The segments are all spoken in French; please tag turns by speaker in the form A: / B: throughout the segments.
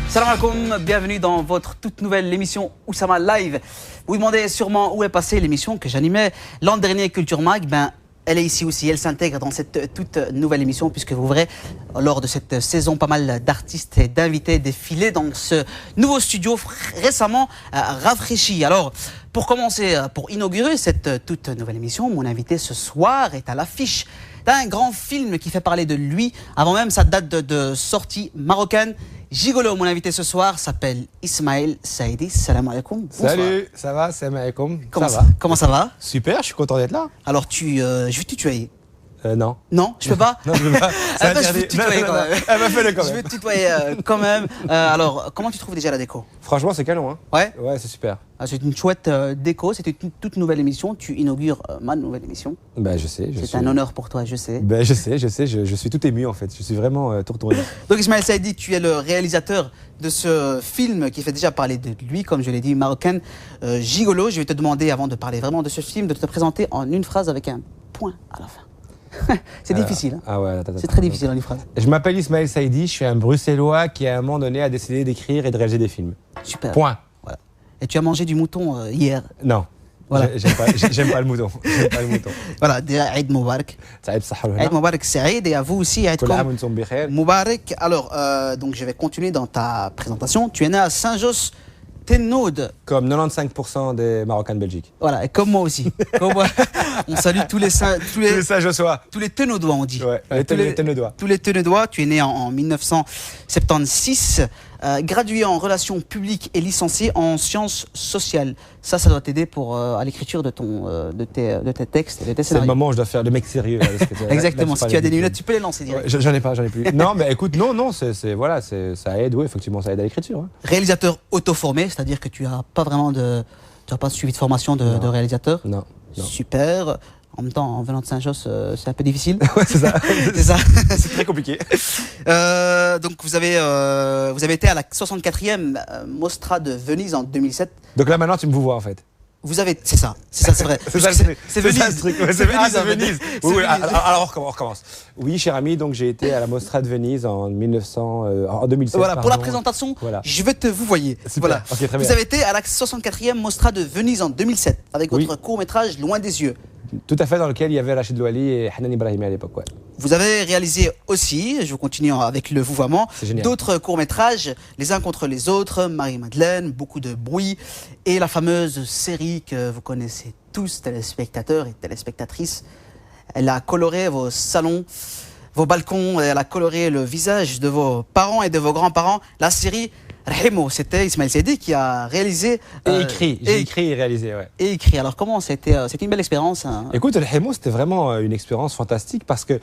A: Salam alaikum, bienvenue dans votre toute nouvelle émission Oussama Live. Vous vous demandez sûrement où est passée l'émission que j'animais l'an dernier Culture Mag. Elle est ici aussi, elle s'intègre dans cette toute nouvelle émission puisque vous verrez lors de cette saison pas mal d'artistes et d'invités défiler dans ce nouveau studio récemment rafraîchi. Alors pour commencer, pour inaugurer cette toute nouvelle émission, mon invité ce soir est à l'affiche d'un grand film qui fait parler de lui avant même sa date de sortie marocaine. Gigolo, mon invité ce soir, s'appelle Ismaël Saïdi. Salam alaikum.
B: Salut, ça va, salam alaikum.
A: Comment ça va?
B: Super, je suis content d'être là.
A: Alors, je vais te tutoyer.
B: Non.
A: Non, je peux pas.
B: Non, je peux pas.
A: Je vais te tutoyer quand même.
B: Elle m'a fait le quand même.
A: Je vais te tutoyer quand même. Alors, comment tu trouves déjà la déco?
B: Franchement, c'est canon, hein.
A: Ouais.
B: Ouais, c'est super.
A: C'est une chouette déco, c'est une toute nouvelle émission. Tu inaugures ma nouvelle émission.
B: Ben, je sais.
A: C'est un honneur pour toi, je sais.
B: Ben, je sais, je suis tout ému en fait. Je suis vraiment tout retourné.
A: Donc, Ismaël Saïdi, tu es le réalisateur de ce film qui fait déjà parler de lui, comme je l'ai dit, marocain, Gigolo. Je vais te demander, avant de parler vraiment de ce film, de te présenter en une phrase avec un point à la fin. C'est difficile. Hein.
B: Ah ouais,
A: c'est très difficile en une phrase.
B: Je m'appelle Ismaël Saïdi, je suis un Bruxellois qui à un moment donné a décidé d'écrire et de réaliser des films.
A: Super.
B: Point.
A: Voilà. Et tu as mangé du mouton hier?
B: Non. Voilà. J'aime pas le mouton. J'aime pas le mouton.
A: Voilà, Eid Moubarak. Eid Moubarak Saïd, et à vous aussi, Eid Moubarak. Alors, donc je vais continuer dans ta présentation. Tu es né à Saint-Josse. Tenoud.
B: Comme 95% des Marocains de Belgique.
A: Voilà, et comme moi aussi. Comme moi. On salue tous les
B: Saint-Jossois.
A: Tous les Tenoudois, on dit.
B: Ouais, tous les Tenoudois.
A: Tous les Tenoudois. Tu es né en 1976, gradué en relations publiques et licencié en sciences sociales. Ça doit t'aider à l'écriture de tes textes et de tes scénarios.
B: C'est le moment où je dois faire le mec sérieux.
A: Exactement. Si tu as des lunettes, tu peux les lancer direct.
B: J'en ai plus. Non, mais écoute, non, ça aide, oui, effectivement, ça aide à l'écriture. Hein.
A: Réalisateur auto-formé, c'est-à-dire que tu n'as pas suivi de formation de réalisateur.
B: Non.
A: Super. En même temps, en venant de Saint-Josse, c'est un peu difficile.
B: Ouais, c'est ça.
A: C'est ça.
B: C'est très compliqué.
A: Donc, vous avez été à la 64e Mostra de Venise en 2007.
B: Donc là, maintenant, tu me vois en fait.
A: C'est ça, c'est vrai.
B: C'est Venise. C'est Venise. Oui, alors on recommence. Oui, cher ami, donc j'ai été à la Mostra de Venise en 2007.
A: Voilà, pour la présentation, je vais te vous voyez. Voilà.
B: Okay,
A: vous avez été à la 64e Mostra de Venise en 2007 avec votre court-métrage Loin des yeux.
B: Tout à fait, dans lequel il y avait Rachid Louali et Hanan Ibrahimi à l'époque. Ouais.
A: Vous avez réalisé aussi, je continue avec le vouvoiement, d'autres courts-métrages, les uns contre les autres, Marie-Madeleine, Beaucoup de bruit, et la fameuse série que vous connaissez tous, téléspectateurs et téléspectatrices. Elle a coloré vos salons, vos balcons, elle a coloré le visage de vos parents et de vos grands-parents. La série Remo, c'était Ismaël Saïdi qui a réalisé
B: et écrit. J'ai écrit et réalisé, ouais.
A: Et écrit. Alors comment c'était une belle expérience. Hein.
B: Écoute, Remo, c'était vraiment une expérience fantastique parce que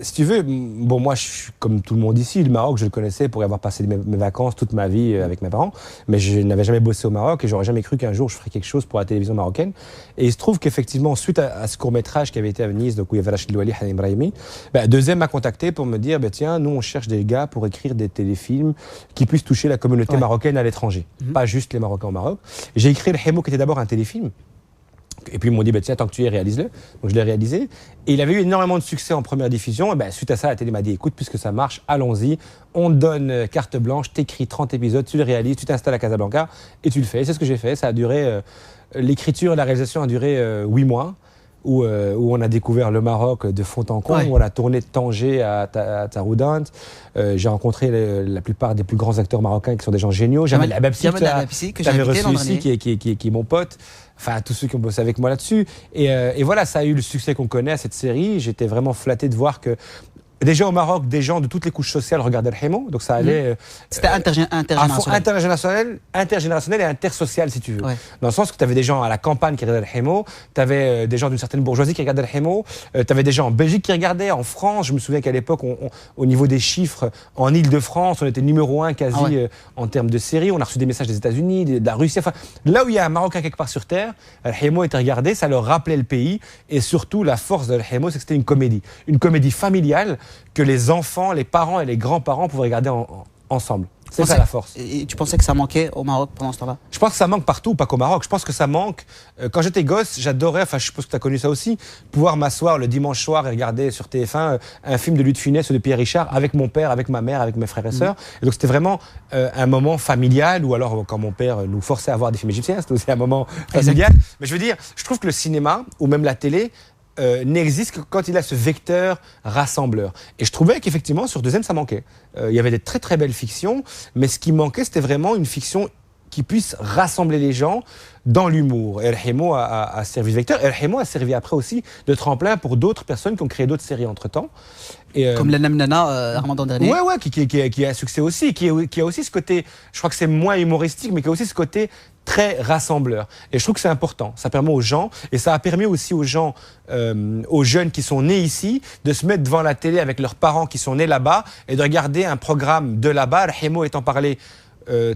B: si tu veux, bon moi je suis comme tout le monde ici, le Maroc je le connaissais pour y avoir passé mes vacances toute ma vie avec mes parents, mais je n'avais jamais bossé au Maroc et j'aurais jamais cru qu'un jour je ferais quelque chose pour la télévision marocaine. Et il se trouve qu'effectivement suite à ce court-métrage qui avait été à Venise, donc où il y avait Rachid Louali, Hanan Ibrahimi, Deuxième m'a contacté pour me dire tiens, nous on cherche des gars pour écrire des téléfilms qui puissent toucher la communauté marocaine à l'étranger, pas juste les Marocains au Maroc. J'ai écrit le Remo qui était d'abord un téléfilm. Et puis ils m'ont dit tiens, tant que tu es, réalise-le. Donc je l'ai réalisé. Et il avait eu énormément de succès en première diffusion. Et suite à ça, la télé m'a dit écoute, puisque ça marche, allons-y. On te donne carte blanche, t'écris 30 épisodes, tu les réalises, tu t'installes à Casablanca et tu le fais. C'est ce que j'ai fait. Ça a duré, l'écriture et la réalisation a duré 8 mois. Où on a découvert le Maroc de fond en comble, où on a tourné de Tanger à Taroudant. J'ai rencontré la plupart des plus grands acteurs marocains qui sont des gens géniaux. Jamal Ababsi, que j'avais reçu ici, qui est mon pote. Enfin, tous ceux qui ont bossé avec moi là-dessus. Et voilà, ça a eu le succès qu'on connaît à cette série. J'étais vraiment flatté de voir que déjà au Maroc, des gens de toutes les couches sociales regardaient le Remo, donc ça allait.
A: C'était intergénérationnel.
B: Intergénérationnel et intersocial, si tu veux. Ouais. Dans le sens que tu avais des gens à la campagne qui regardaient le Remo, tu avais des gens d'une certaine bourgeoisie qui regardaient le Remo, tu avais des gens en Belgique qui regardaient, en France. Je me souviens qu'à l'époque, au niveau des chiffres, en Île-de-France, on était numéro 1 quasi en termes de séries. On a reçu des messages des États-Unis, de la Russie. Enfin, là où il y a un Marocain quelque part sur Terre, le Remo était regardé, ça leur rappelait le pays. Et surtout, la force de le Remo, c'est que c'était une comédie familiale que les enfants, les parents et les grands-parents pouvaient regarder ensemble. C'est ça la force.
A: Et tu pensais que ça manquait au Maroc pendant ce temps-là?
B: Je pense que ça manque partout, pas qu'au Maroc. Je pense que ça manque. Quand j'étais gosse, j'adorais, enfin je suppose que tu as connu ça aussi, pouvoir m'asseoir le dimanche soir et regarder sur TF1 un film de Louis de Funès ou de Pierre Richard avec mon père, avec ma mère, avec mes frères et sœurs. Et donc c'était vraiment un moment familial, ou alors quand mon père nous forçait à voir des films égyptiens, c'était aussi un moment familial. Mais je veux dire, je trouve que le cinéma, ou même la télé, n'existe que quand il a ce vecteur rassembleur. Et je trouvais qu'effectivement, sur Deuxième, ça manquait. Il y avait des très très belles fictions, mais ce qui manquait, c'était vraiment une fiction qui puisse rassembler les gens dans l'humour. Et El Hemo a servi de vecteur. El Hemo a servi après aussi de tremplin pour d'autres personnes qui ont créé d'autres séries entre-temps.
A: Comme l'Anam Nana, Ramadan dernier.
B: Ouais, qui a un succès aussi, qui a aussi ce côté, je crois que c'est moins humoristique, mais qui a aussi ce côté très rassembleur. Et je trouve que c'est important. Ça permet aux gens, et ça a permis aussi aux gens, aux jeunes qui sont nés ici, de se mettre devant la télé avec leurs parents qui sont nés là-bas, et de regarder un programme de là-bas, El Hemo étant parlé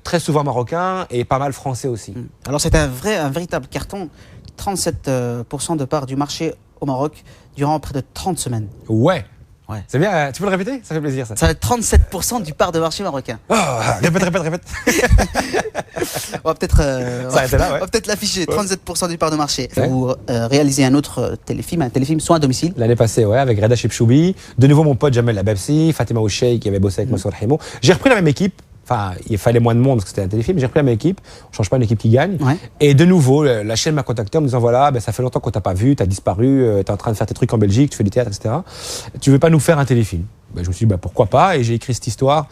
B: très souvent marocain et pas mal français aussi.
A: Alors c'est un véritable carton, 37% de part du marché au Maroc durant près de 30 semaines.
B: Ouais. C'est bien, tu peux le répéter? Ça fait plaisir ça.
A: Ça va être 37% du part de marché marocain.
B: Oh, répète.
A: On va peut-être
B: là, ouais.
A: on va peut-être l'afficher, 37% du part de marché. Ouais. Vous réalisez un autre téléfilm, Soins à domicile.
B: L'année passée, ouais, avec Reda Chebchoubi. De nouveau mon pote Jamel Lababsi, Fatima Ouchey qui avait bossé avec moi sur El Hemo. J'ai repris la même équipe. Enfin, il fallait moins de monde parce que c'était un téléfilm. J'ai repris la même équipe. On change pas une équipe qui gagne. Ouais. Et de nouveau, la chaîne m'a contacté en me disant voilà, ça fait longtemps qu'on t'a pas vu, t'as disparu, t'es en train de faire tes trucs en Belgique, tu fais du théâtre, etc. Tu veux pas nous faire un téléfilm? Je me suis dit pourquoi pas, et j'ai écrit cette histoire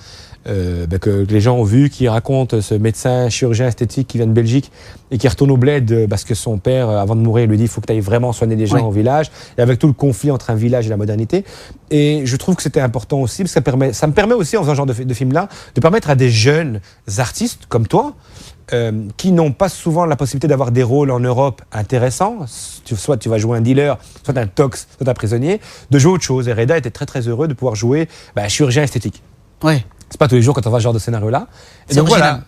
B: que les gens ont vu, qui raconte ce médecin chirurgien esthétique qui vient de Belgique et qui retourne au bled parce que son père, avant de mourir, lui dit il faut que tu ailles vraiment soigner des gens au village, et avec tout le conflit entre un village et la modernité. Et je trouve que c'était important aussi, parce que ça me permet aussi, en faisant ce genre de film-là, de permettre à des jeunes artistes comme toi, qui n'ont pas souvent la possibilité d'avoir des rôles en Europe intéressants, soit tu vas jouer un dealer, soit un tox, soit un prisonnier, de jouer autre chose. Et Reda était très très heureux de pouvoir jouer chirurgien esthétique.
A: Ouais.
B: C'est pas tous les jours quand on voit ce genre de scénario-là. Et donc voilà.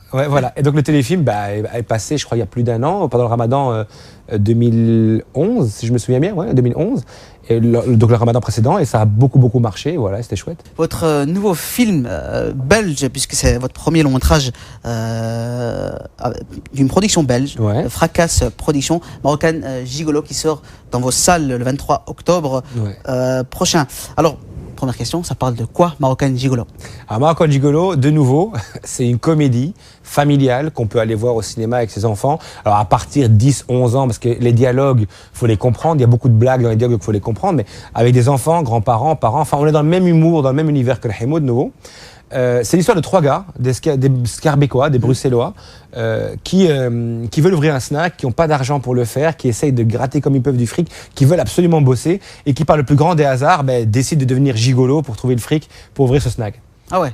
B: Et donc le téléfilm est passé, je crois, il y a plus d'1 an, pendant le Ramadan 2011, si je me souviens bien, 2011. Et donc le Ramadan précédent, et ça a beaucoup marché. Voilà, c'était chouette.
A: Votre nouveau film belge, puisque c'est votre premier long métrage d'une production belge, Fracasse Production, Marocaine Gigolo, qui sort dans vos salles le 23 octobre prochain. Alors, première question, ça parle de quoi, Marocaine Gigolo?
B: Alors, Marocaine Gigolo, de nouveau, c'est une comédie familiale qu'on peut aller voir au cinéma avec ses enfants. Alors, à partir de 10-11 ans, parce que les dialogues, il faut les comprendre. Il y a beaucoup de blagues dans les dialogues, il faut les comprendre. Mais avec des enfants, grands-parents, parents, enfin, on est dans le même humour, dans le même univers que le Hemo, de nouveau. C'est l'histoire de 3 gars, des Scarbécois, des Bruxellois, qui veulent ouvrir un snack, qui n'ont pas d'argent pour le faire, qui essayent de gratter comme ils peuvent du fric, qui veulent absolument bosser, et qui, par le plus grand des hasards, décident de devenir gigolos pour trouver le fric pour ouvrir ce snack.
A: Ah ouais.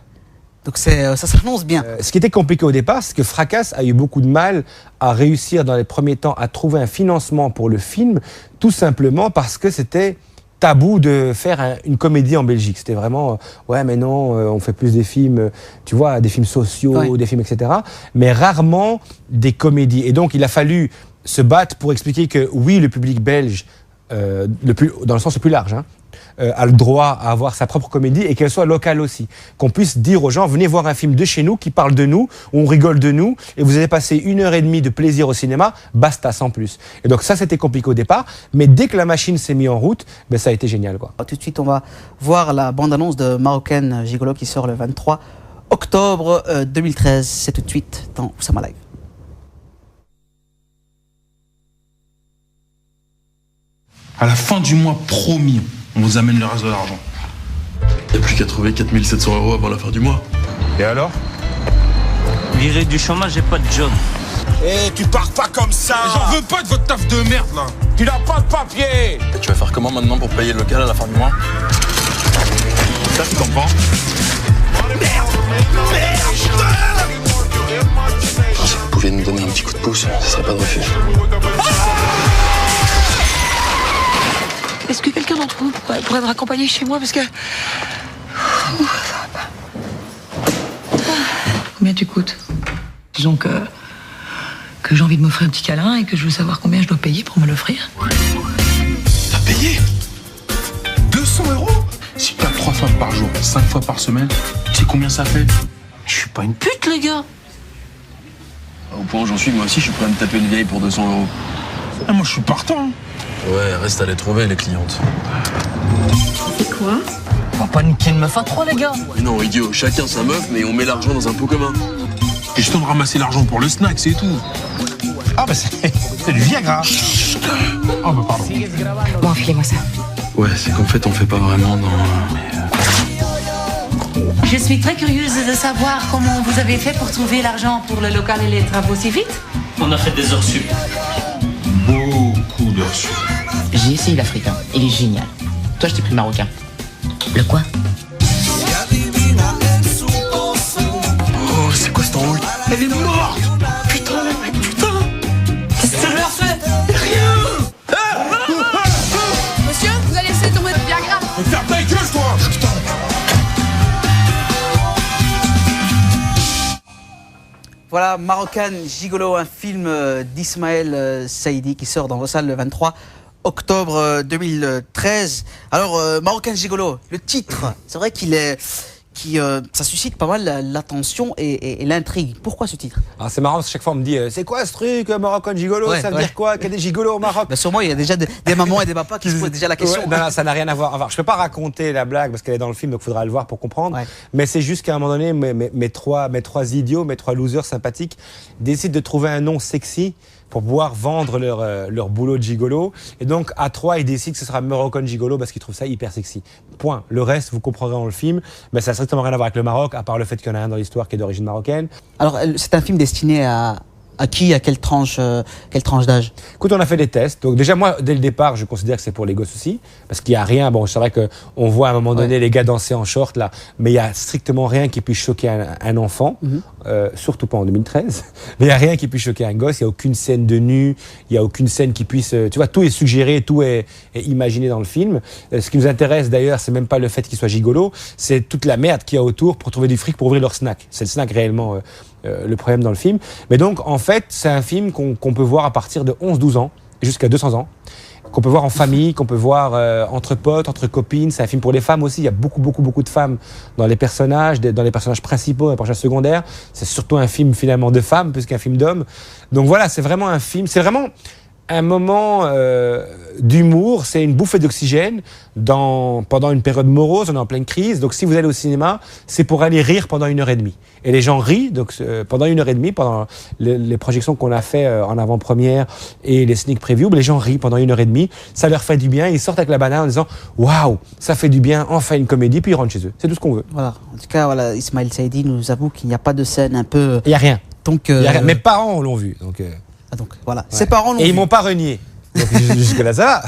A: Donc ça s'annonce bien.
B: Ce qui était compliqué au départ, c'est que Fracasse a eu beaucoup de mal à réussir dans les premiers temps à trouver un financement pour le film, tout simplement parce que c'était tabou de faire une comédie en Belgique. C'était vraiment, mais non, on fait plus des films, tu vois, des films sociaux, des films, etc. Mais rarement des comédies. Et donc, il a fallu se battre pour expliquer que oui, le public belge, dans le sens le plus large, a le droit à avoir sa propre comédie et qu'elle soit locale aussi. Qu'on puisse dire aux gens, venez voir un film de chez nous qui parle de nous, où on rigole de nous, et vous allez passer 1h30 de plaisir au cinéma, basta, sans plus. Et donc ça, c'était compliqué au départ, mais dès que la machine s'est mise en route, ça a été génial, quoi.
A: Tout de suite, on va voir la bande-annonce de Marocaine Gigolo qui sort le 23 octobre 2013. C'est tout de suite dans Oussama Live.
C: À la fin du mois, promis, on vous amène le reste de l'argent. Il n'y a plus qu'à trouver 4 700 € avant la fin du mois.
D: Et alors?
E: Viré du chômage, j'ai pas de job.
D: Eh, tu pars pas comme ça!
C: J'en veux pas de votre taf de merde, là!
D: Tu n'as pas de papier!
C: Et tu vas faire comment maintenant pour payer le local à la fin du mois? Ça, tu comprends?
D: Merde!
C: Si vous pouviez nous donner un petit coup de pouce, ce serait pas de refus.
F: Est-ce que quelqu'un d'entre vous pourrait me raccompagner chez moi parce que... ça va pas. Combien tu coûtes? Disons que j'ai envie de m'offrir un petit câlin et que je veux savoir combien je dois payer pour me l'offrir.
C: T'as payé 200 €? Si tu tapes 3 fois par jour, 5 fois par semaine, tu sais combien ça fait?
E: Je suis pas une pute, les gars.
C: Au point où j'en suis, moi aussi, je suis prêt à me taper une vieille pour 200 €.
D: Ah, moi, je suis partant.
C: Ouais, reste à les trouver, les clientes.
F: C'est quoi?
E: On va pas niquer une meuf à 3, les gars.
C: Mais non, idiot, chacun sa meuf, mais on met l'argent dans un pot commun.
D: Question de ramasser l'argent pour le snack, c'est tout. Ah, bah, c'est du Viagra. Oh, bah, pardon.
F: Bon, enfilez-moi ça.
C: Ouais, c'est qu'en fait, on fait pas vraiment dans...
G: Je suis très curieuse de savoir comment vous avez fait pour trouver l'argent pour le local et les travaux si vite.
E: On a fait des heures sup.
D: Beaucoup d'heures sup.
H: J'ai essayé l'africain, il est génial. Toi, je t'ai pris le marocain. Le quoi?
C: Oh, c'est quoi cet enrouille?
D: Elle est morte.
G: Putain, qu'est-ce que je leur fais?
I: Monsieur, vous allez laisser tomber le Viagra.
D: Ferme ta gueule, toi.
A: Voilà, Marocain Gigolo, un film d'Ismaël Saïdi qui sort dans vos salles le 23 octobre 2013. Alors, Marocain Gigolo, le titre, c'est vrai ça suscite pas mal l'attention et l'intrigue. Pourquoi ce titre?
B: Alors c'est marrant parce que chaque fois on me dit c'est quoi ce truc Marocain Gigolo,
A: Ouais,
B: ça veut
A: ouais.
B: dire quoi? Qu'il y a des gigolos au Maroc?
A: Ben sûrement, il y a déjà des mamans et des papas qui se posent déjà la question.
B: Ouais, non, ça n'a rien à voir. Enfin, je peux pas raconter la blague parce qu'elle est dans le film, donc il faudra le voir pour comprendre.
A: Ouais.
B: Mais c'est juste qu'à un moment donné, mes trois idiots, mes trois losers sympathiques décident de trouver un nom sexy pour pouvoir vendre leur boulot de gigolo. Et donc, à 3, ils décident que ce sera Marocain Gigolo parce qu'ils trouvent ça hyper sexy. Point. Le reste, vous comprendrez dans le film. Mais ça n'a strictement rien à voir avec le Maroc, à part le fait qu'il y en a un dans l'histoire qui est d'origine marocaine.
A: Alors, c'est un film destiné à qui? À quelle tranche d'âge?
B: Écoute, on a fait des tests. Donc déjà, moi, dès le départ, je considère que c'est pour les gosses aussi. Parce qu'il n'y a rien. Bon, c'est vrai qu'on voit à un moment donné les gars danser en short, là. Mais il n'y a strictement rien qui puisse choquer un enfant. Surtout pas en 2013. Mais il n'y a rien qui puisse choquer un gosse. Il n'y a aucune scène de nu. Il n'y a aucune scène qui puisse... Tu vois, tout est suggéré, tout est imaginé dans le film. Ce qui nous intéresse, d'ailleurs, c'est même pas le fait qu'il soit gigolo. C'est toute la merde qu'il y a autour pour trouver du fric pour ouvrir leur snack. C'est le snack réellement... le problème dans le film. Mais donc, en fait, c'est un film qu'on peut voir à partir de 11-12 ans, jusqu'à 200 ans, qu'on peut voir en famille, qu'on peut voir entre potes, entre copines. C'est un film pour les femmes aussi. Il y a beaucoup de femmes dans les personnages principaux, dans les personnages secondaires. C'est surtout un film finalement de femmes, plus qu'un film d'hommes. Donc voilà, c'est vraiment un film, c'est vraiment un moment d'humour, c'est une bouffée d'oxygène pendant une période morose, on est en pleine crise. Donc si vous allez au cinéma, c'est pour aller rire pendant 1h30. Et les gens rient donc, pendant 1h30, pendant les projections qu'on a fait en avant-première et les sneak previews, les gens rient pendant 1h30, ça leur fait du bien, ils sortent avec la banane en disant « Waouh, ça fait du bien, enfin une comédie », puis ils rentrent chez eux. C'est tout ce qu'on veut.
A: Voilà. En tout cas, voilà, Ismaël Saïdi nous avoue qu'il n'y a pas de scène un peu...
B: Il n'y a rien.
A: Donc,
B: Il y a rien. Mes parents l'ont vu. Donc,
A: donc voilà,
B: ouais.
A: ses parents l'ont
B: Et
A: vu.
B: ils m'ont pas renié. Donc jusque-là, ça va.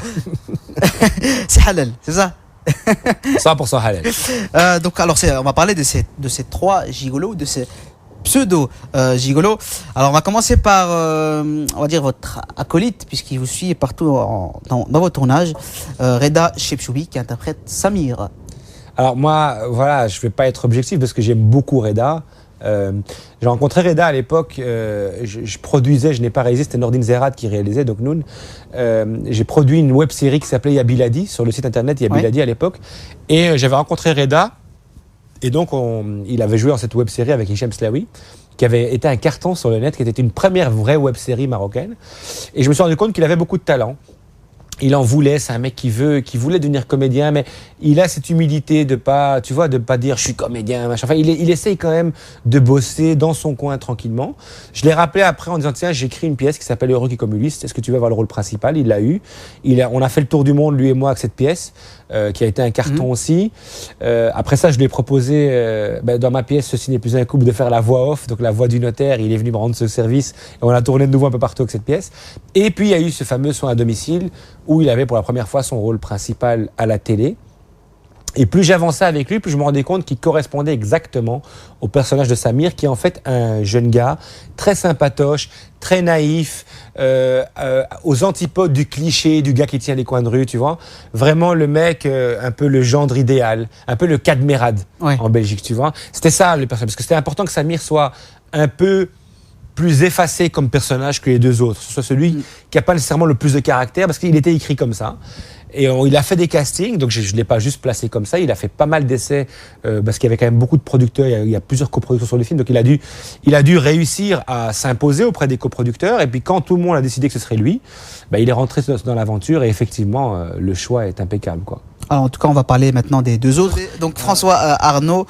A: C'est halal, c'est ça?
B: 100% halal.
A: Donc alors on va parler de ces trois gigolos, de ces pseudo gigolos. Alors on va commencer par on va dire votre acolyte puisqu'il vous suit partout dans vos tournages, Reda Chebchoubi qui interprète Samir.
B: Alors moi, voilà, je vais pas être objectif parce que j'aime beaucoup Reda. J'ai rencontré Reda à l'époque, je produisais, je n'ai pas réalisé, c'était Nordine Zerad qui réalisait, donc Noun. J'ai produit une web-série qui s'appelait Yabiladi, sur le site internet Yabiladi à l'époque, et j'avais rencontré Reda, et donc il avait joué dans cette web-série avec Hichem Slaoui, qui avait été un carton sur le net, qui était une première vraie web-série marocaine, et je me suis rendu compte qu'il avait beaucoup de talent. Il en voulait, c'est un mec qui voulait devenir comédien, mais il a cette humilité de pas dire je suis comédien, machin. Enfin, il essaye quand même de bosser dans son coin tranquillement. Je l'ai rappelé après en disant tiens, j'ai écrit une pièce qui s'appelle Heureux qui communiste. Est-ce que tu veux avoir le rôle principal? Il l'a eu. On a fait le tour du monde lui et moi avec cette pièce qui a été un carton aussi. Après ça, je lui ai proposé dans ma pièce Ceci n'est plus un couple de faire la voix off, donc la voix du notaire. Il est venu me rendre ce service et on a tourné de nouveau un peu partout avec cette pièce. Et puis il y a eu ce fameux Soin à domicile où il avait pour la première fois son rôle principal à la télé. Et plus j'avançais avec lui, plus je me rendais compte qu'il correspondait exactement au personnage de Samir, qui est en fait un jeune gars très sympatoche, très naïf, aux antipodes du cliché du gars qui tient les coins de rue, tu vois. Vraiment le mec, un peu le gendre idéal, un peu le Cadmerade en Belgique, tu vois. C'était ça le personnage, parce que c'était important que Samir soit un peu plus effacé comme personnage que les deux autres. Ce soit celui qui n'a pas nécessairement le plus de caractère, parce qu'il était écrit comme ça. Et il a fait des castings, donc je ne l'ai pas juste placé comme ça, il a fait pas mal d'essais, parce qu'il y avait quand même beaucoup de producteurs, il y a plusieurs coproductions sur le film, donc il a dû réussir à s'imposer auprès des coproducteurs, et puis quand tout le monde a décidé que ce serait lui, il est rentré dans l'aventure, et effectivement, le choix est impeccable, quoi.
A: Alors, en tout cas, on va parler maintenant des deux autres. Donc François Arnaud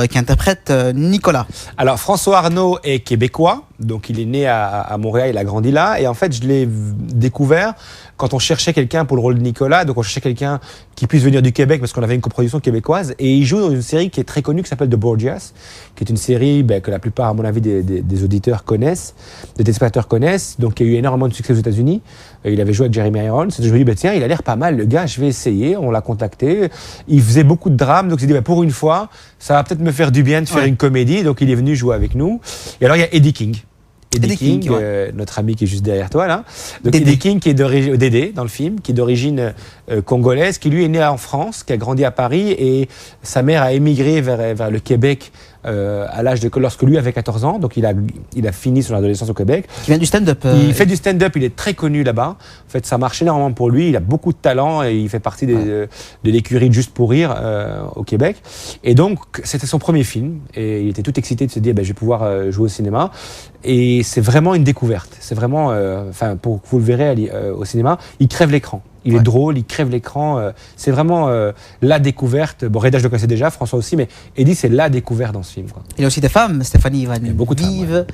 A: qui interprète Nicolas.
B: Alors François Arnaud est québécois, donc il est né à Montréal, il a grandi là, et en fait je l'ai découvert quand on cherchait quelqu'un pour le rôle de Nicolas, donc on cherchait quelqu'un qui puisse venir du Québec parce qu'on avait une coproduction québécoise, et il joue dans une série qui est très connue qui s'appelle The Borgias, qui est une série que la plupart, à mon avis, des auditeurs connaissent, des téléspectateurs connaissent, donc il y a eu énormément de succès aux États-Unis. Il avait joué avec Jeremy Irons, et je me dis tiens, il a l'air pas mal le gars, je vais essayer. On l'a contacté, il faisait beaucoup de drames, donc il s'est dit pour une fois ça va peut-être me faire du bien de faire une comédie, donc il est venu jouer avec nous. Et alors il y a Eddie King, notre ami qui est juste derrière toi là. Donc Eddie King qui est d'origine Dédé dans le film, qui est d'origine congolaise, qui lui est né en France, qui a grandi à Paris, et sa mère a émigré vers le Québec à l'âge de lorsque lui avait 14 ans, donc il a fini son adolescence au Québec.
A: Qui vient du stand-up.
B: Il fait du stand-up, il est très connu là-bas. En fait, ça marche énormément pour lui. Il a beaucoup de talent et il fait partie de l'écurie de Juste pour rire au Québec. Et donc, c'était son premier film et il était tout excité de se dire, je vais pouvoir jouer au cinéma. Et c'est vraiment une découverte. C'est vraiment, pour vous le verrez au cinéma, il crève l'écran. Il est drôle, il crève l'écran. C'est vraiment la découverte. Bon, Reda, je le connaissais déjà, François aussi, mais Eddie, c'est la découverte dans ce film, quoi.
A: Il y a aussi des femmes, Stéphanie Van Vive.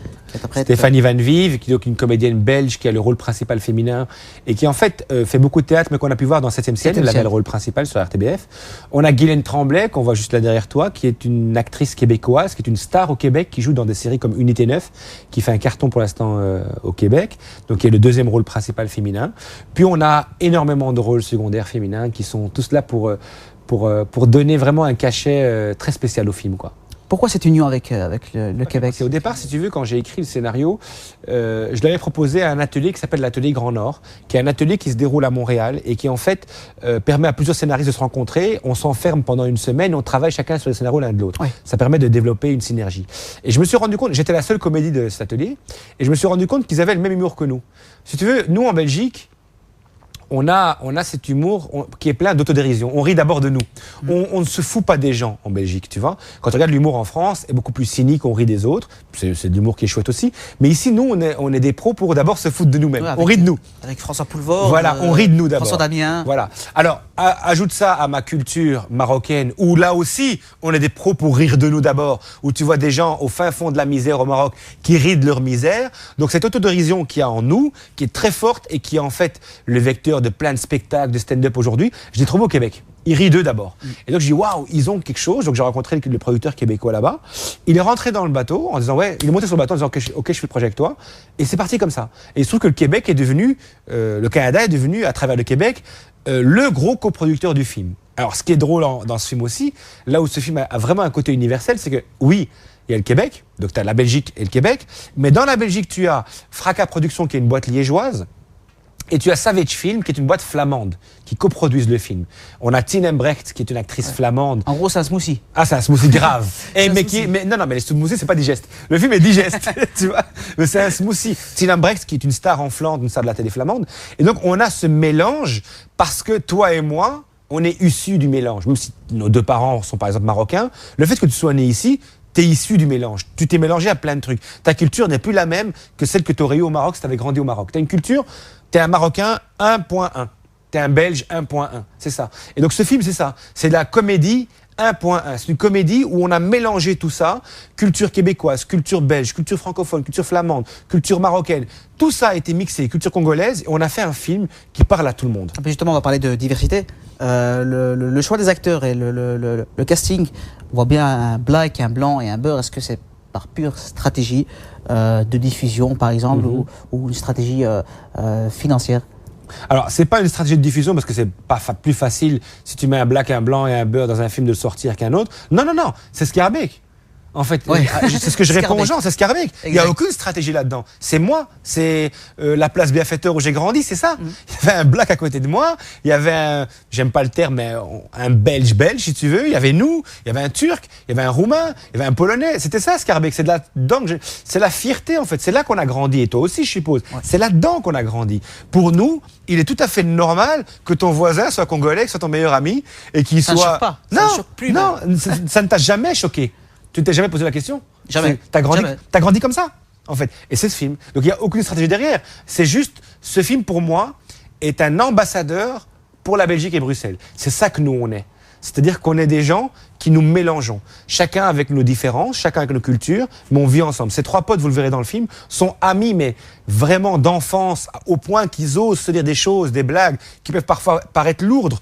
B: Stéphanie Van Vive, qui est donc une comédienne belge qui a le rôle principal féminin et qui en fait fait beaucoup de théâtre, mais qu'on a pu voir dans 7e ciel. Elle avait le rôle principal sur RTBF. On a Guylaine Tremblay, qu'on voit juste là derrière toi, qui est une actrice québécoise, qui est une star au Québec, qui joue dans des séries comme Unité 9, qui fait un carton pour l'instant au Québec, donc qui est le deuxième rôle principal féminin. Puis on a énormément de rôles secondaires féminins qui sont tous là pour donner vraiment un cachet très spécial au film, quoi.
A: Pourquoi cette union avec le Québec?
B: C'est au départ, si tu veux, quand j'ai écrit le scénario, je l'avais proposé à un atelier qui s'appelle l'atelier Grand Nord, qui est un atelier qui se déroule à Montréal et qui en fait permet à plusieurs scénaristes de se rencontrer. On s'enferme pendant une semaine, on travaille chacun sur le scénario l'un de l'autre. Oui. Ça permet de développer une synergie. Et je me suis rendu compte, j'étais la seule comédie de cet atelier, et je me suis rendu compte qu'ils avaient le même humour que nous. Si tu veux, nous en Belgique, on a cet humour qui est plein d'autodérision. On rit d'abord de nous. On ne se fout pas des gens en Belgique, tu vois. Quand on regarde l'humour en France, est beaucoup plus cynique, on rit des autres. C'est de l'humour qui est chouette aussi. Mais ici, nous, on est des pros pour d'abord se foutre de nous-mêmes. Ouais, on rit de nous.
A: Avec François Poulvord.
B: Voilà, on rit de nous d'abord.
A: François Damien.
B: Voilà. Alors, ajoute ça à ma culture marocaine, où là aussi, on est des pros pour rire de nous d'abord. Où tu vois des gens au fin fond de la misère au Maroc qui rient de leur misère. Donc, cette autodérision qu'il y a en nous, qui est très forte et qui est en fait le vecteur de plein de spectacles, de stand-up aujourd'hui, je l'ai trouvé au Québec. Ils rient d'eux d'abord. Et donc je dis waouh, ils ont quelque chose. Donc j'ai rencontré le producteur québécois là-bas. Il est rentré dans le bateau en disant il est monté sur le bateau en disant ok, je fais le projet avec toi. Et c'est parti comme ça. Et il se trouve que le Québec est devenu, le Canada est devenu à travers le Québec le gros coproducteur du film. Alors ce qui est drôle dans ce film aussi, là où ce film a vraiment un côté universel, c'est que oui, il y a le Québec, donc tu as la Belgique et le Québec, mais dans la Belgique tu as Fracas Productions qui est une boîte liégeoise. Et tu as Savage Film, qui est une boîte flamande, qui coproduisent le film. On a Tine Embrecht, qui est une actrice flamande.
A: En gros, c'est un smoothie.
B: Ah, c'est un smoothie grave. Non, mais les smoothies, c'est pas digeste. Le film est digeste, tu vois. Mais c'est un smoothie. Tine Embrecht, qui est une star en Flandre, une star de la télé flamande. Et donc, on a ce mélange, parce que toi et moi, on est issus du mélange. Même si nos deux parents sont, par exemple, marocains, le fait que tu sois né ici, t'es issu du mélange. Tu t'es mélangé à plein de trucs. Ta culture n'est plus la même que celle que tu aurais eue au Maroc si tu avais grandi au Maroc. T'as une culture, t'es un Marocain 1.1. T'es un Belge 1.1. C'est ça. Et donc ce film, c'est ça. C'est de la comédie 1.1. C'est une comédie où on a mélangé tout ça. Culture québécoise, culture belge, culture francophone, culture flamande, culture marocaine. Tout ça a été mixé, culture congolaise. Et on a fait un film qui parle à tout le monde.
A: Justement, on va parler de diversité. Le choix des acteurs et le casting, on voit bien un black, un blanc et un beurre. Est-ce que c'est par pure stratégie de diffusion, par exemple, ou une stratégie financière?
B: Alors, c'est pas une stratégie de diffusion parce que c'est pas plus facile si tu mets un black, un blanc et un beurre dans un film de le sortir qu'un autre. Non, c'est Scarbeck. En fait,
A: Ouais.
B: c'est ce que je réponds aux
A: Scarbeck.
B: gens, c'est Scarbeck. Il n'y a
A: Exact.
B: aucune stratégie là-dedans. C'est moi, c'est la place bienfaiteur où j'ai grandi, c'est ça. Il y avait un black à côté de moi, il y avait un, j'aime pas le terme, mais un belge, si tu veux, il y avait nous, il y avait un turc, il y avait un roumain, il y avait un polonais. C'était ça, Scarbeck. C'est de là-dedans que c'est la fierté, en fait. C'est là qu'on a grandi. Et toi aussi, je suppose. Ouais. C'est là-dedans qu'on a grandi. Pour nous, il est tout à fait normal que ton voisin soit congolais, que soit ton meilleur ami, et qu'il soit.
A: Ça ne choque pas.
B: Non,
A: ça ne choque plus.
B: non, ça ne t'a jamais choqué. Tu ne t'es jamais posé la question?
A: Jamais.
B: T'as grandi,
A: Jamais.
B: t'as grandi comme ça, en fait. Et c'est ce film. Donc il n'y a aucune stratégie derrière. C'est juste, ce film, pour moi, est un ambassadeur pour la Belgique et Bruxelles. C'est ça que nous, on est. C'est-à-dire qu'on est des gens qui nous mélangeons. Chacun avec nos différences, chacun avec nos cultures, mais on vit ensemble. Ces trois potes, vous le verrez dans le film, sont amis, mais vraiment d'enfance, au point qu'ils osent se dire des choses, des blagues, qui peuvent parfois paraître lourdes,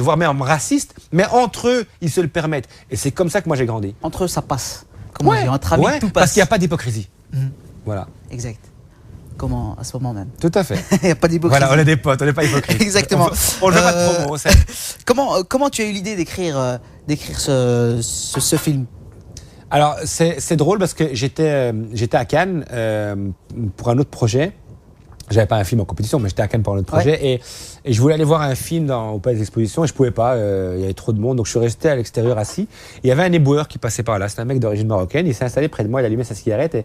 B: voire même racistes, mais entre eux, ils se le permettent. Et c'est comme ça que moi j'ai grandi.
A: Entre eux, ça passe. Comment dire, entre amis, tout passe.
B: Parce qu'il n'y a pas d'hypocrisie. Voilà.
A: Exact. Comment, à ce moment même.
B: Tout à fait.
A: Il n'y a pas d'hypocrisie.
B: Voilà, on est des potes, on n'est pas hypocrites.
A: Exactement.
B: On ne veut pas de promo.
A: Comment tu as eu l'idée d'écrire ce film?
B: Alors, c'est drôle parce que j'étais à Cannes pour un autre projet. J'avais pas un film en compétition, mais j'étais à Cannes pour un autre projet. Ouais. Et je voulais aller voir un film au Palais des Expositions et je pouvais pas. Il y avait trop de monde, donc je suis resté à l'extérieur assis. Et il y avait un éboueur qui passait par là. C'était un mec d'origine marocaine. Il s'est installé près de moi, il allumait sa cigarette et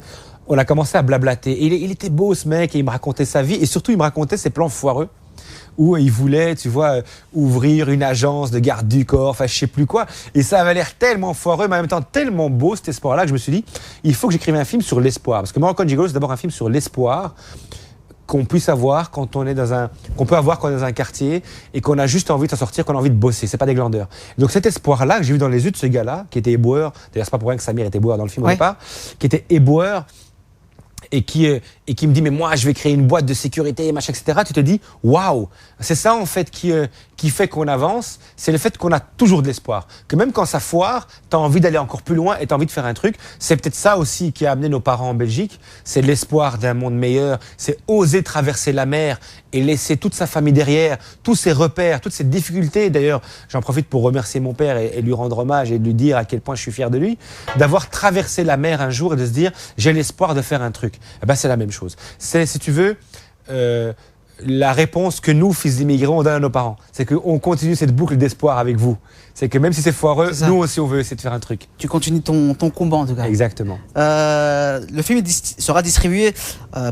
B: on a commencé à blablater. Et il était beau ce mec et il me racontait sa vie et surtout il me racontait ses plans foireux où il voulait, tu vois, ouvrir une agence de garde du corps, enfin je sais plus quoi. Et ça avait l'air tellement foireux, mais en même temps tellement beau cet espoir-là que je me suis dit, il faut que j'écrive un film sur l'espoir. Parce que Moroccan Gigolo, c'est d'abord un film sur l'espoir qu'on puisse avoir quand on est qu'on peut avoir quand on est dans un quartier et qu'on a juste envie de s'en sortir, qu'on a envie de bosser. C'est pas des glandeurs. Donc cet espoir-là que j'ai vu dans les yeux de ce gars-là, qui était éboueur, d'ailleurs c'est pas pour rien que Samir était éboueur dans le film au départ, qui était éboueur et qui me dit mais moi je vais créer une boîte de sécurité, machin, etc. Tu te dis waouh, c'est ça en fait qui fait qu'on avance, c'est le fait qu'on a toujours de l'espoir. Que même quand ça foire, tu as envie d'aller encore plus loin et tu as envie de faire un truc. C'est peut-être ça aussi qui a amené nos parents en Belgique, c'est l'espoir d'un monde meilleur, c'est oser traverser la mer et laisser toute sa famille derrière, tous ses repères, toutes ses difficultés. D'ailleurs, j'en profite pour remercier mon père et lui rendre hommage et lui dire à quel point je suis fier de lui, d'avoir traversé la mer un jour et de se dire j'ai l'espoir de faire un truc. Eh ben, c'est la même chose. C'est, si tu veux, la réponse que nous, fils d'immigrés, on donne à nos parents. C'est qu'on continue cette boucle d'espoir avec vous. C'est que même si c'est foireux, nous aussi, on veut essayer de faire un truc.
A: Tu continues ton combat, en tout cas.
B: Exactement.
A: Le film sera distribué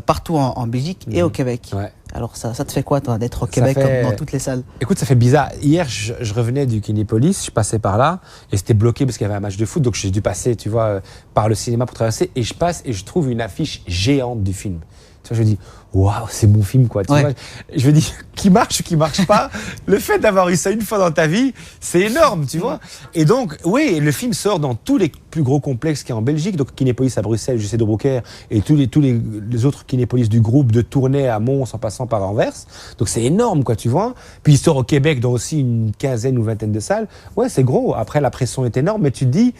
A: partout en Belgique et au Québec.
B: Ouais.
A: Alors, ça te fait quoi, toi, d'être au Québec comme dans toutes les salles?
B: Écoute, ça fait bizarre. Hier, je revenais du Kinépolis, je passais par là, et c'était bloqué parce qu'il y avait un match de foot, donc j'ai dû passer, tu vois, par le cinéma pour traverser, et je passe et je trouve une affiche géante du film. Tu vois, je dis, waouh, c'est mon film, quoi. Tu vois, je me dis, qui marche ou qui marche pas, le fait d'avoir eu ça une fois dans ta vie, c'est énorme, tu vois. Et donc, oui, le film sort dans tous les plus gros complexes qu'il y a en Belgique, donc Kinépolis à Bruxelles, JC de Broecker, et tous les autres Kinépolis du groupe de Tournai à Mons en passant par Anvers. Donc c'est énorme, quoi, tu vois. Puis il sort au Québec dans aussi une quinzaine ou vingtaine de salles. Ouais, c'est gros. Après, la pression est énorme, mais tu te dis,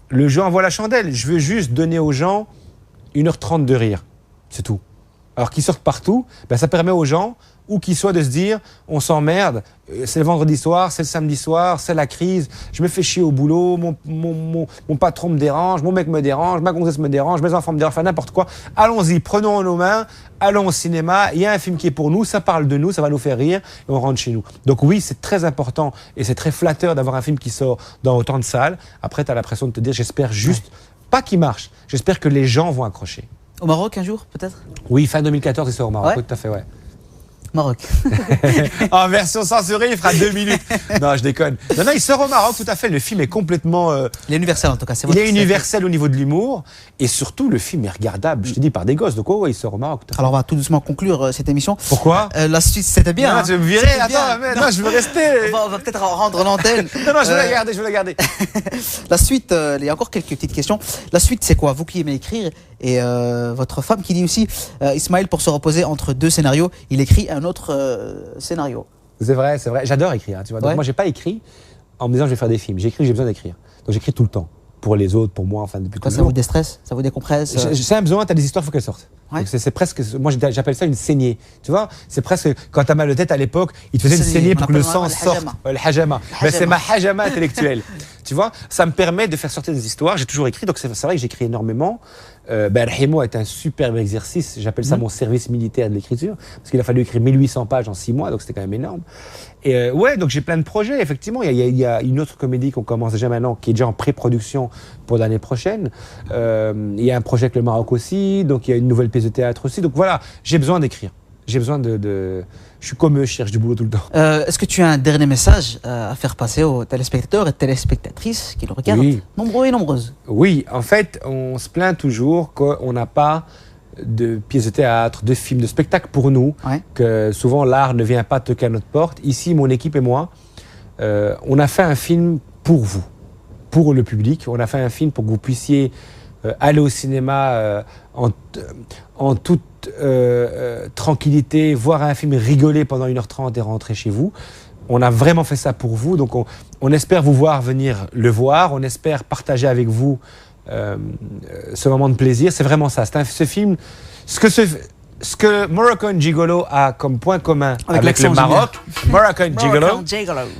B: le jeu envoie la chandelle. Je veux juste donner aux gens 1h30 de rire. C'est tout. Alors qu'ils sortent partout, ben ça permet aux gens, où qu'ils soient, de se dire, on s'emmerde, c'est le vendredi soir, c'est le samedi soir, c'est la crise, je me fais chier au boulot, mon patron me dérange, mon mec me dérange, ma gonzesse me dérange, mes enfants me dérangent, enfin n'importe quoi. Allons-y, prenons en nos mains, allons au cinéma, il y a un film qui est pour nous, ça parle de nous, ça va nous faire rire, et on rentre chez nous. Donc oui, c'est très important, et c'est très flatteur d'avoir un film qui sort dans autant de salles. Après, tu as l'impression de te dire, j'espère juste, pas qu'il marche, j'espère que les gens vont accrocher.
A: Au Maroc, un jour, peut-être?
B: Oui, fin 2014, il sort au Maroc, tout à fait, ouais.
A: Maroc.
B: En version censurée, il fera 2 minutes. Non, je déconne. Non, il sort au Maroc, tout à fait. Le film est complètement...
A: Il est universel, en tout cas.
B: Il est universel au niveau de l'humour. Et surtout, le film est regardable, je te dis, par des gosses. Donc, il sort au Maroc.
A: Alors, on va tout doucement conclure cette émission.
B: Pourquoi?
A: La suite, c'était bien.
B: Non,
A: hein.
B: tu me virais. Attends, mais non, je veux rester.
A: On va peut-être rendre l'antenne.
B: Non, je veux la garder,
A: La suite, il y a encore quelques petites questions. La suite, c'est quoi? Vous qui aimez écrire, et votre femme qui dit aussi, Ismaël, pour se reposer entre 2 scénarios, il écrit un autre scénario.
B: C'est vrai. J'adore écrire, hein, tu vois. Donc moi, j'ai pas écrit en me disant je vais faire des films. J'ai écrit, j'ai besoin d'écrire. Donc j'écris tout le temps. Pour les autres, pour moi, enfin depuis
A: toujours. Ça vous déstresse? Ça vous décompresse?
B: C'est un besoin, t'as des histoires, il faut qu'elles sortent. Donc c'est presque, moi j'appelle ça une saignée. Tu vois, c'est presque, quand t'as mal de tête à l'époque, ils te faisaient une saignée pour que le sang sorte. Le hajama. Ben, c'est ma hajama intellectuelle. Tu vois, ça me permet de faire sortir des histoires. J'ai toujours écrit, donc c'est vrai que j'écris énormément. Rhimo est un superbe exercice. J'appelle ça mon service militaire de l'écriture, parce qu'il a fallu écrire 1800 pages en 6 mois, donc c'était quand même énorme. Et ouais, donc j'ai plein de projets. Effectivement, il y a une autre comédie qu'on commence déjà maintenant, qui est déjà en pré-production pour l'année prochaine. Il y a un projet avec le Maroc aussi, donc il y a une nouvelle pièce de théâtre aussi. Donc voilà, j'ai besoin d'écrire. J'ai besoin de... Je suis comme eux, je cherche du boulot tout le temps.
A: Est-ce que tu as un dernier message à faire passer aux téléspectateurs et téléspectatrices qui le regardent, nombreux et nombreuses?
B: Oui, en fait, on se plaint toujours qu'on n'a pas de pièces de théâtre, de films, de spectacles pour nous, que souvent l'art ne vient pas toquer à notre porte. Ici, mon équipe et moi, on a fait un film pour vous, pour le public. On a fait un film pour que vous puissiez aller au cinéma en toute tranquillité, voir un film, rigoler pendant 1h30 et rentrer chez vous. On a vraiment fait ça pour vous, donc on espère vous voir venir le voir, on espère partager avec vous ce moment de plaisir. C'est vraiment ça, ce film, ce que Moroccan Gigolo a comme point commun avec le Maroc, Moroccan Gigolo,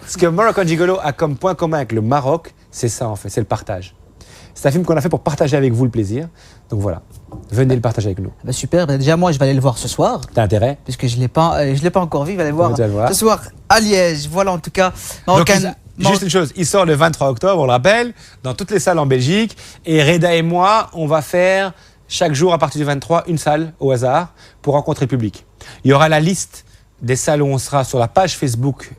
B: ce que Moroccan Gigolo a comme point commun avec le Maroc, c'est ça en fait, c'est le partage. C'est un film qu'on a fait pour partager avec vous le plaisir. Donc voilà, venez le partager avec nous.
A: Super, déjà moi je vais aller le voir ce soir.
B: T'as intérêt?
A: Puisque je l'ai pas encore vu, je vais aller le voir ce soir à Liège. Voilà en tout cas.
B: Juste une chose, il sort le 23 octobre, on le rappelle, dans toutes les salles en Belgique. Et Reda et moi, on va faire chaque jour à partir du 23 une salle au hasard pour rencontrer le public. Il y aura la liste des salles où on sera sur la page Facebook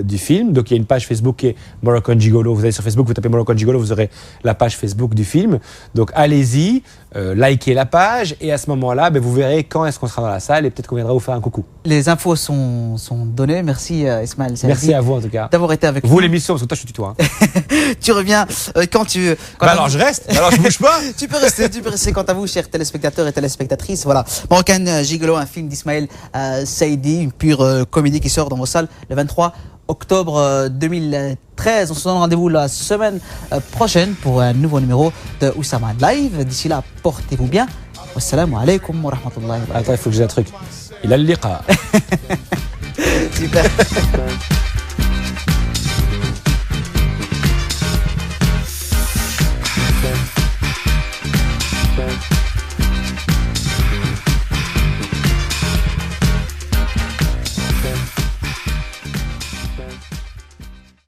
B: du film. Donc il y a une page Facebook qui est Moroccan Gigolo. Vous allez sur Facebook, vous tapez Moroccan Gigolo, vous aurez la page Facebook du film. Donc allez-y, likez la page et à ce moment-là, vous verrez quand est-ce qu'on sera dans la salle et peut-être qu'on viendra vous faire un coucou.
A: Les infos sont données. Merci Ismaël Saadi.
B: Merci à vous en tout cas.
A: D'avoir été avec nous.
B: Vous l'émission, parce que toi je te tutoie.
A: Tu reviens quand tu veux.
B: Alors je reste, alors je bouge pas.
A: Tu peux rester quant à vous, chers téléspectateurs et téléspectatrices. Voilà, Moroccan Gigolo, un film d'Ismaël Saidi, une pure comédie qui sort dans vos salles le 23 octobre 2013. On se donne rendez-vous la semaine prochaine pour un nouveau numéro de Oussama Live. D'ici là, portez-vous bien. Wassalamu alaikum wa rahmatullahi wa barakatuh.
B: Attends, il faut que j'ai un truc. Il a le liqa.
A: Super.